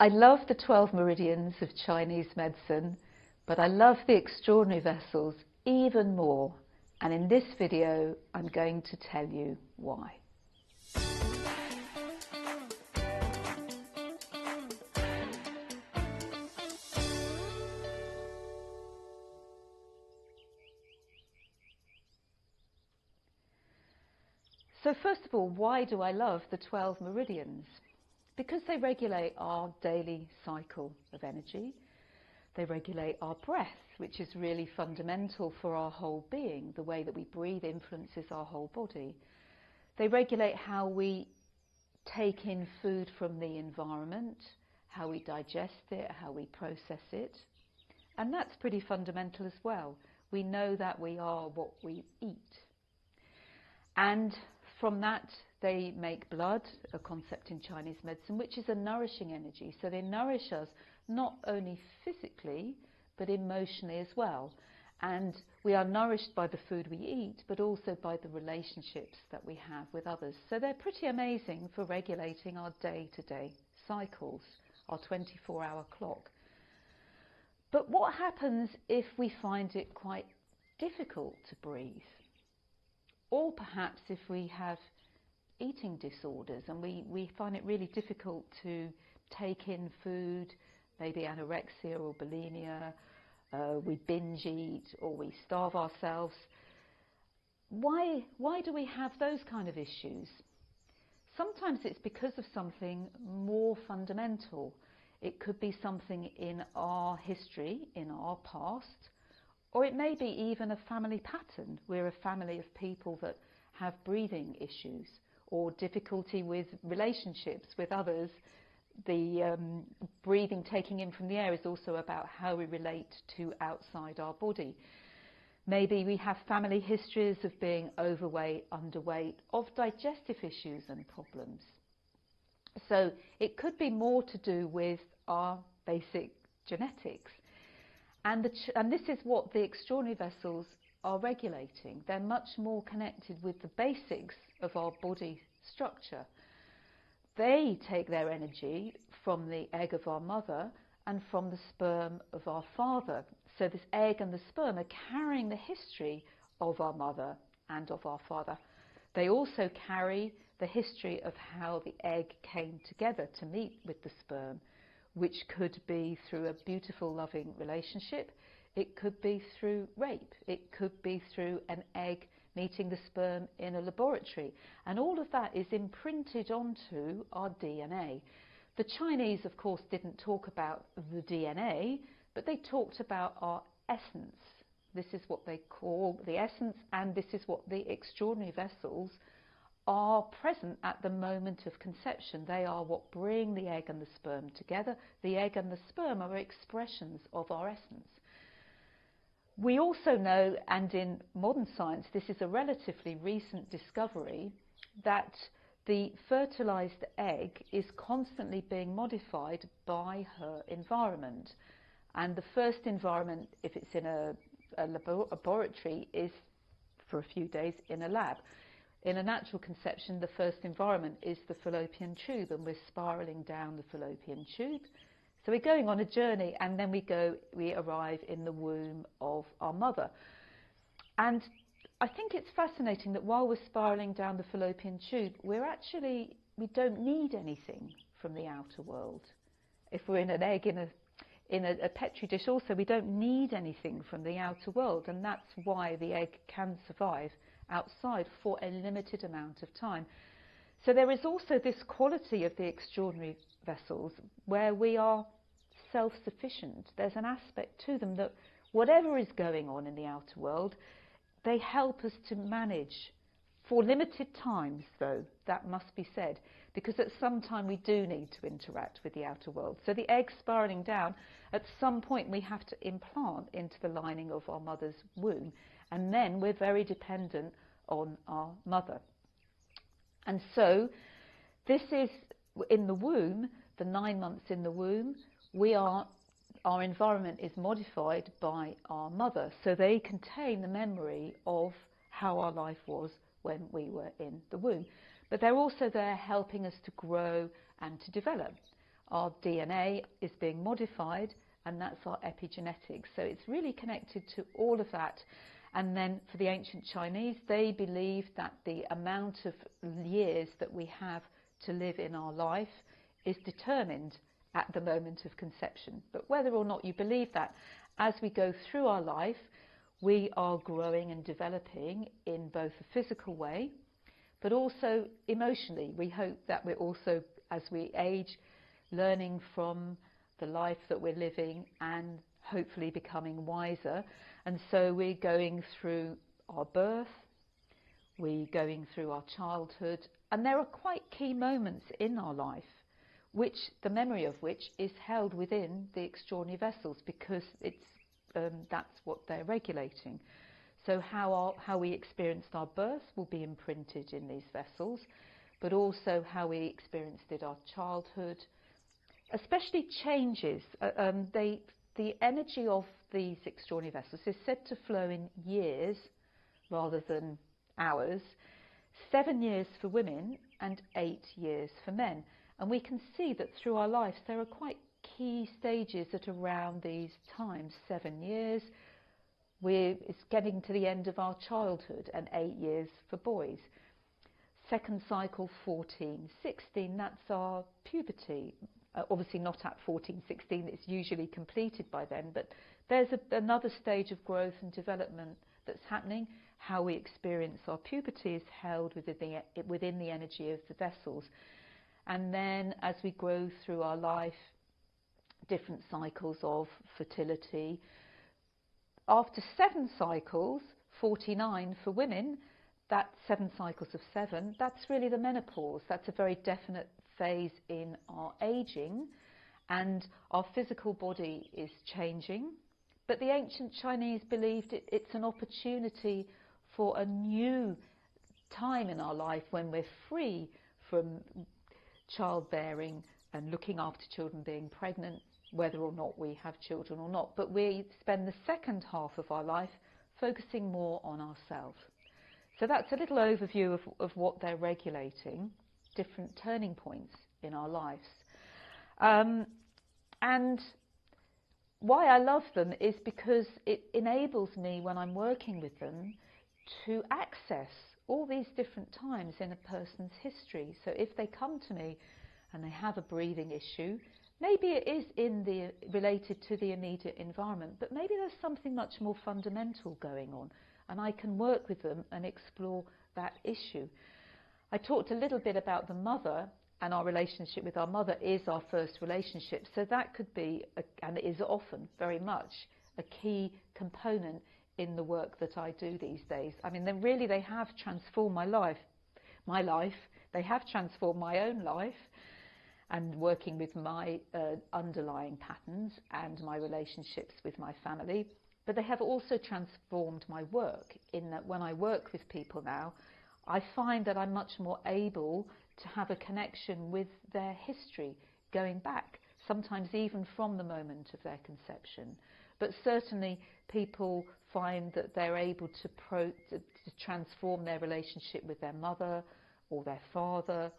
I love the 12 meridians of Chinese medicine, but I love the extraordinary vessels even more. And in this video, I'm going to tell you why. So first of all, why do I love the 12 meridians? Because they regulate our daily cycle of energy. They regulate our breath, which is really fundamental for our whole being. The way that we breathe influences our whole body. They regulate how we take in food from the environment, how we digest it, how we process it. And that's pretty fundamental as well. We know that we are what we eat. And from that, they make blood, a concept in Chinese medicine, which is a nourishing energy. So they nourish us not only physically, but emotionally as well. And we are nourished by the food we eat, but also by the relationships that we have with others. So they're pretty amazing for regulating our day-to-day cycles, our 24-hour clock. But what happens if we find it quite difficult to breathe? Or perhaps if we have eating disorders and we find it really difficult to take in food, maybe anorexia or bulimia, we binge eat or we starve ourselves. Why do we have those kind of issues? Sometimes it's because of something more fundamental. It could be something in our history, in our past, or it may be even a family pattern. We're a family of people that have breathing issues or difficulty with relationships with others. The breathing, taking in from the air, is also about how we relate to outside our body. Maybe we have family histories of being overweight, underweight, of digestive issues and problems. So it could be more to do with our basic genetics. And this is what the extraordinary vessels are regulating. They're much more connected with the basics of our body structure. They take their energy from the egg of our mother and from the sperm of our father. So this egg and the sperm are carrying the history of our mother and of our father. They also carry the history of how the egg came together to meet with the sperm, which could be through a beautiful, loving relationship. It could be through rape. It could be through an egg meeting the sperm in a laboratory. And all of that is imprinted onto our DNA. The Chinese, of course, didn't talk about the DNA, but they talked about our essence. This is what they call the essence, and this is what the extraordinary vessels are present at the moment of conception. They are what bring the egg and the sperm together. The egg and the sperm are expressions of our essence. We also know, and in modern science this is a relatively recent discovery, that the fertilized egg is constantly being modified by her environment. And the first environment, if it's in a laboratory, is for a few days in a lab. In a natural conception, the first environment is the fallopian tube, and we're spiraling down the fallopian tube. So we're going on a journey, and then we arrive in the womb of our mother. And I think it's fascinating that while we're spiraling down the fallopian tube, we don't need anything from the outer world. If we're in an egg in a petri dish also, we don't need anything from the outer world, and that's why the egg can survive outside for a limited amount of time. So there is also this quality of the extraordinary vessels where we are self-sufficient. There's an aspect to them that whatever is going on in the outer world, they help us to manage for limited times, though, that must be said, because at some time we do need to interact with the outer world. So the egg spiraling down, at some point we have to implant into the lining of our mother's womb, and then we're very dependent on our mother. And so this is in the womb, the 9 months in the womb, our environment is modified by our mother. So they contain the memory of how our life was when we were in the womb. But they're also there helping us to grow and to develop. our DNA is being modified, and that's our epigenetics. So it's really connected to all of that. And then for the ancient Chinese, they believed that the amount of years that we have to live in our life is determined at the moment of conception. But whether or not you believe that, as we go through our life, we are growing and developing in both a physical way, but also emotionally. We hope that we're also, as we age, learning from the life that we're living and hopefully becoming wiser. And so we're going through our birth, we're going through our childhood, and there are quite key moments in our life which the memory of which is held within the extraordinary vessels, because it's that's what they're regulating. So how we experienced our birth will be imprinted in these vessels, but also how we experienced our childhood, especially changes. The energy of these extraordinary vessels is said to flow in years rather than hours, 7 years for women and 8 years for men. And we can see that through our lives there are quite key stages at around these times. 7 years, it's getting to the end of our childhood, and 8 years for boys. Second cycle, 14, 16, that's our puberty. Obviously not at 14, 16, it's usually completed by then, but there's another stage of growth and development that's happening. How we experience our puberty is held within the energy of the vessels. And then as we grow through our life, different cycles of fertility. After 7 cycles, 49 for women, that's 7 cycles of 7, that's really the menopause. That's a very definite phase in our aging, and our physical body is changing. But the ancient Chinese believed it's an opportunity for a new time in our life when we're free from childbearing and looking after children, being pregnant, whether or not we have children or not. But we spend the second half of our life focusing more on ourselves. So that's a little overview of what they're regulating, different turning points in our lives. And why I love them is because it enables me, when I'm working with them, to access all these different times in a person's history. So if they come to me and they have a breathing issue, maybe it is related to the immediate environment, but maybe there's something much more fundamental going on, and I can work with them and explore that issue. I talked a little bit about the mother, and our relationship with our mother is our first relationship. So that could be, and it is often very much, a key component in the work that I do these days. I mean, they have transformed my life. They have transformed my own life, and working with my underlying patterns and my relationships with my family. But they have also transformed my work, in that when I work with people now, I find that I'm much more able to have a connection with their history, going back, sometimes even from the moment of their conception. But certainly people find that they're able to transform their relationship with their mother or their father,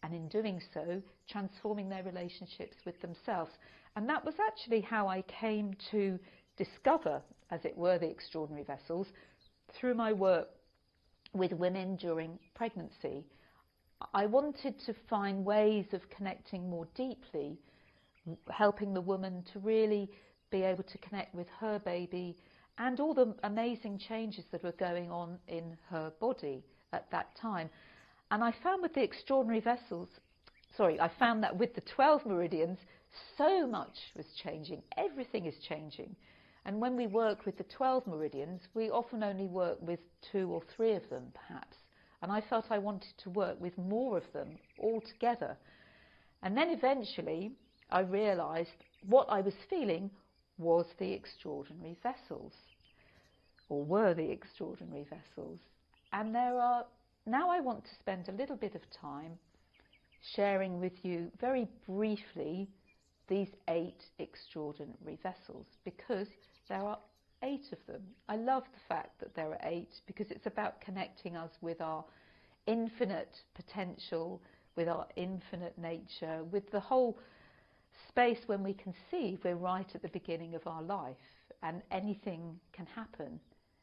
and in doing so, transforming their relationships with themselves. And that was actually how I came to discover, as it were, the extraordinary vessels, through my work with women during pregnancy. I wanted to find ways of connecting more deeply, helping the woman to really be able to connect with her baby and all the amazing changes that were going on in her body at that time. And I found with the extraordinary vessels, I found that with the 12 meridians, so much was changing. Everything is changing. And when we work with the 12 meridians, we often only work with 2 or 3 of them, perhaps. And I felt I wanted to work with more of them all together. And then eventually I realized what I was feeling was the extraordinary vessels, or were the extraordinary vessels. And now I want to spend a little bit of time sharing with you very briefly these 8 extraordinary vessels, because there are 8 of them. I love the fact that there are 8, because it's about connecting us with our infinite potential, with our infinite nature, with the whole space when we conceive, we're right at the beginning of our life, and anything can happen,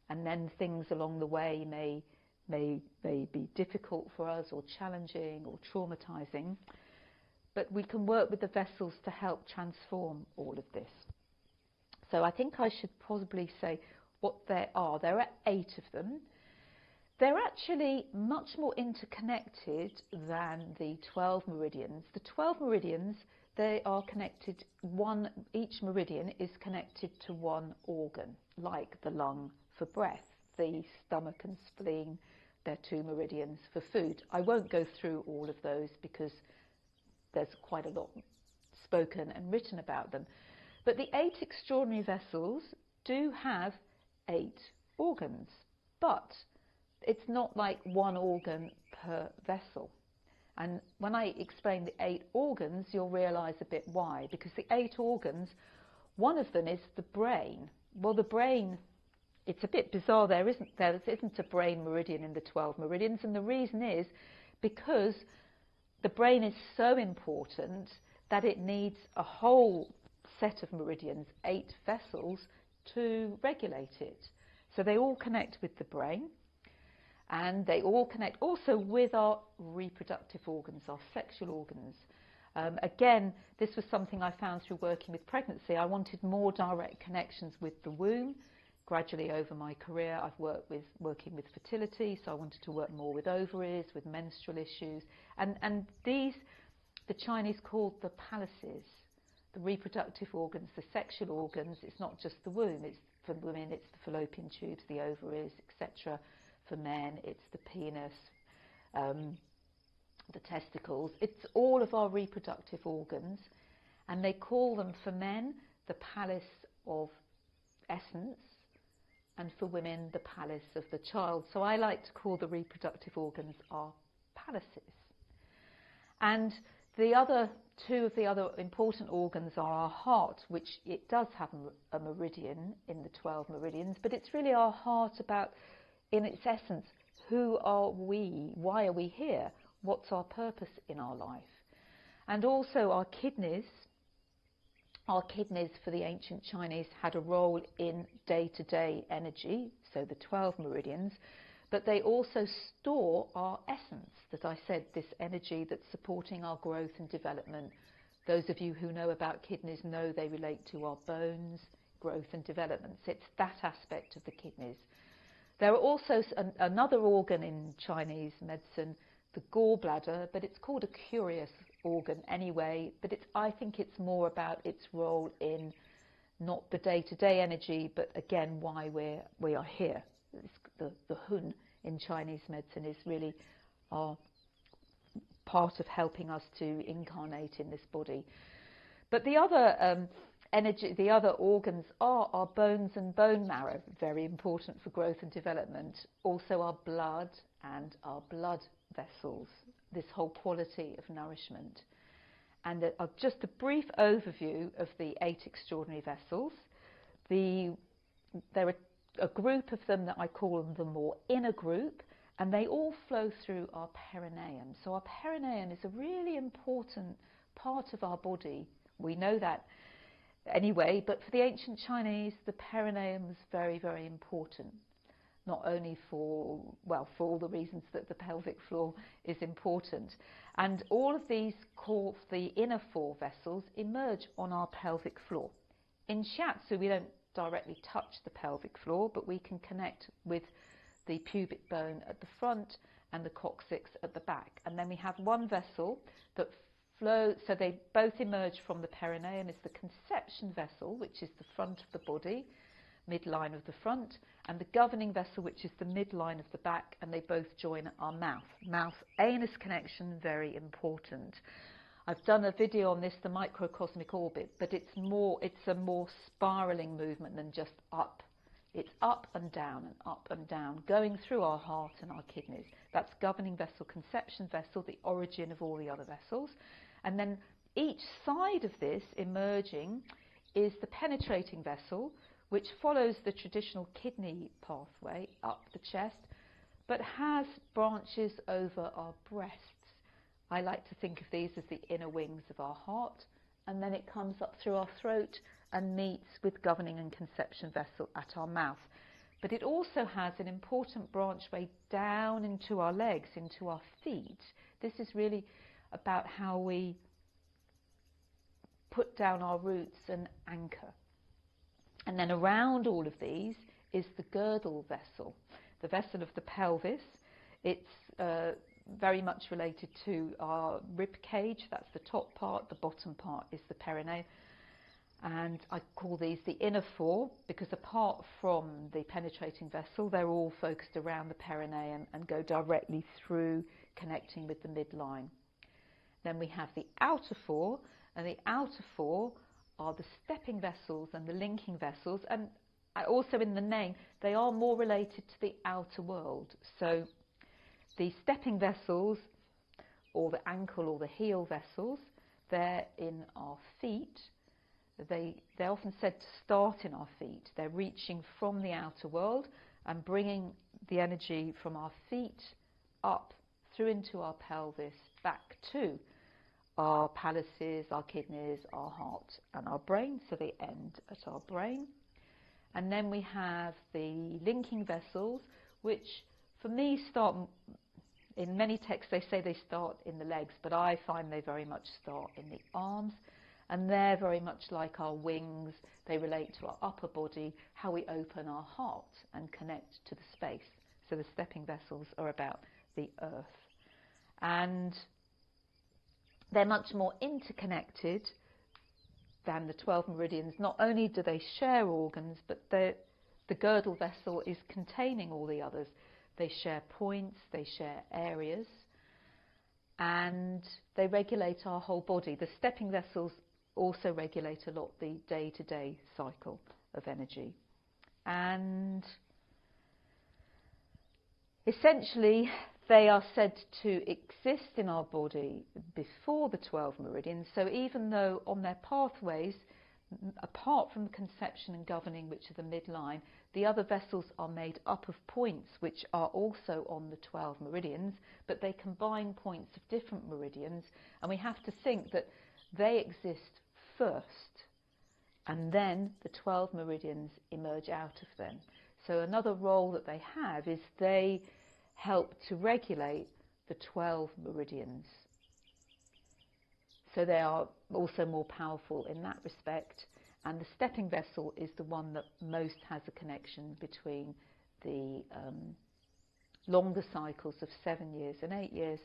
and then things along the way may be difficult for us, or challenging, or traumatizing, but we can work with the vessels to help transform all of this. So I think I should probably say what there are. There are 8 of them. They're actually much more interconnected than the 12 meridians. The 12 meridians, they are connected, each meridian is connected to one organ, like the lung for breath, the stomach and spleen, they're 2 meridians for food. I won't go through all of those because there's quite a lot spoken and written about them. But the 8 extraordinary vessels do have 8 organs, but it's not like one organ per vessel. And when I explain the 8 organs, you'll realise a bit why. Because the 8 organs, one of them is the brain. Well, the brain, it's a bit bizarre. There isn't a brain meridian in the 12 meridians, and the reason is because the brain is so important that it needs a whole set of meridians, 8 vessels, to regulate it. So they all connect with the brain. And they all connect also with our reproductive organs, our sexual organs. Again, this was something I found through working with pregnancy. I wanted more direct connections with the womb. Gradually over my career, I've working with fertility, so I wanted to work more with ovaries, with menstrual issues. And these, the Chinese called the palaces, the reproductive organs, the sexual organs. It's not just the womb. It's for women, it's the fallopian tubes, the ovaries, etc. For men, it's the penis, the testicles. It's all of our reproductive organs, and they call them, for men, the palace of essence, and for women, the palace of the child. So I like to call the reproductive organs our palaces. And the other 2 of the other important organs are our heart, which it does have a meridian in the 12 meridians, but it's really our heart about, in its essence, who are we? Why are we here? What's our purpose in our life? And also our kidneys. Our kidneys for the ancient Chinese had a role in day-to-day energy, so the 12 meridians, but they also store our essence, that I said, this energy that's supporting our growth and development. Those of you who know about kidneys know they relate to our bones, growth and development. So it's that aspect of the kidneys. There are also another organ in Chinese medicine, the gallbladder, but it's called a curious organ anyway, but I think it's more about its role in not the day-to-day energy, but again why we are here. The Hun in Chinese medicine is really our part of helping us to incarnate in this body. But the other the other organs are our bones and bone marrow, very important for growth and development. Also our blood and our blood vessels, this whole quality of nourishment. And just a brief overview of the 8 extraordinary vessels. There are a group of them that I call the more inner group, and they all flow through our perineum. So our perineum is a really important part of our body. We know that anyway, but for the ancient Chinese, the perineum was very, very important. Not only for all the reasons that the pelvic floor is important. And all of these, called the inner 4 vessels, emerge on our pelvic floor. In shiatsu, we don't directly touch the pelvic floor, but we can connect with the pubic bone at the front and the coccyx at the back. And then we have one vessel that flows, so they both emerge from the perineum, is the conception vessel, which is the front of the body, midline of the front, and the governing vessel, which is the midline of the back, and they both join our mouth. Mouth-anus connection, very important. I've done a video on this, the microcosmic orbit, but it's a more spiraling movement than just up. It's up and down, going through our heart and our kidneys. That's governing vessel, conception vessel, the origin of all the other vessels. And then each side of this emerging is the penetrating vessel, which follows the traditional kidney pathway up the chest, but has branches over our breasts. I like to think of these as the inner wings of our heart and then it comes up through our throat and meets with governing and conception vessel at our mouth. But it also has an important branchway down into our legs, into our feet. This is really about how we put down our roots and anchor. And then around all of these is the girdle vessel, the vessel of the pelvis. It's very much related to our rib cage. That's the top part. The bottom part is the perineum. And I call these the inner four because apart from the penetrating vessel, they're all focused around the perineum and go directly through, connecting with the midline. Then we have the outer four, and the outer four are the stepping vessels and the linking vessels, and also in the name they are more related to the outer world. So the stepping vessels, or the ankle or the heel vessels, they're in our feet. They're often said to start in our feet. They're reaching from the outer world and bringing the energy from our feet up through into our pelvis, back to our palaces, our kidneys, our heart and our brain. So they end at our brain. And then we have the linking vessels, which for me start, in many texts they say they start in the legs, but I find they very much start in the arms. And they're very much like our wings. They relate to our upper body, how we open our heart and connect to the space. So the stepping vessels are about the earth. And they're much more interconnected than the 12 meridians. Not only do they share organs, but the girdle vessel is containing all the others. They share points, they share areas, and they regulate our whole body. The stepping vessels also regulate a lot the day-to-day cycle of energy. And essentially they are said to exist in our body before the 12 meridians. So even though on their pathways, apart from conception and governing, which are the midline, the other vessels are made up of points which are also on the 12 meridians, but they combine points of different meridians, and we have to think that they exist first, and then the 12 meridians emerge out of them. So another role that they have is they help to regulate the 12 meridians. So they are also more powerful in that respect, and the stepping vessel is the one that most has a connection between the longer cycles of 7 years and 8 years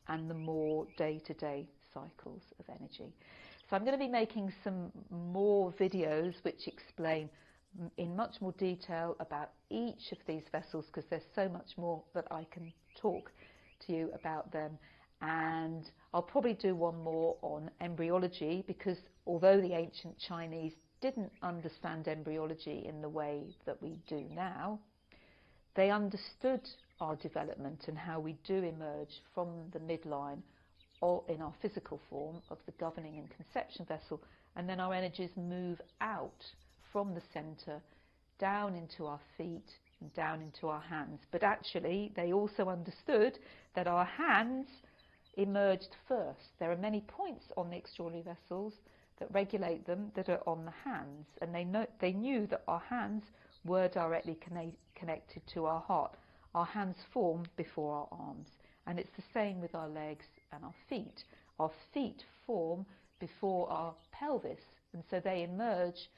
and the more day-to-day cycles of energy. So I'm going to be making some more videos which explain in much more detail about each of these vessels, because there's so much more that I can talk to you about them. And I'll probably do one more on embryology, because although the ancient Chinese didn't understand embryology in the way that we do now, they understood our development and how we do emerge from the midline or in our physical form of the governing and conception vessel, and then our energies move out from the centre down into our feet and down into our hands. But actually they also understood that our hands emerged first. There are many points on the extraordinary vessels that regulate them that are on the hands, and they knew that our hands were directly connected to our heart. Our hands form before our arms, and it's the same with our legs and our feet. Our feet form before our pelvis, and so they emerge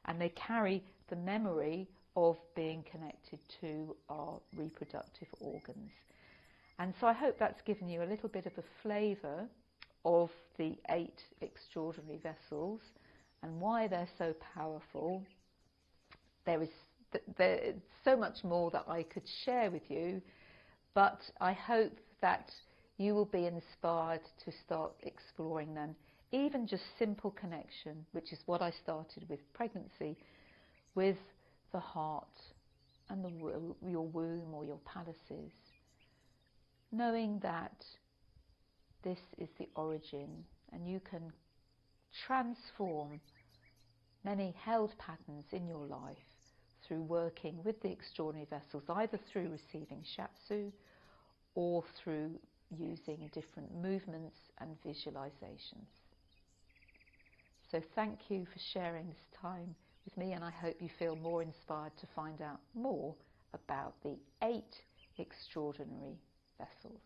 and they carry the memory of being connected to our reproductive organs. And so I hope that's given you a little bit of a flavour of the 8 extraordinary vessels and why they're so powerful. There's so much more that I could share with you, but I hope that you will be inspired to start exploring them. Even just simple connection, which is what I started with pregnancy, with the heart and your womb or your palaces. Knowing that this is the origin, and you can transform many held patterns in your life through working with the extraordinary vessels, either through receiving shiatsu or through using different movements and visualizations. So thank you for sharing this time with me, and I hope you feel more inspired to find out more about the 8 extraordinary vessels.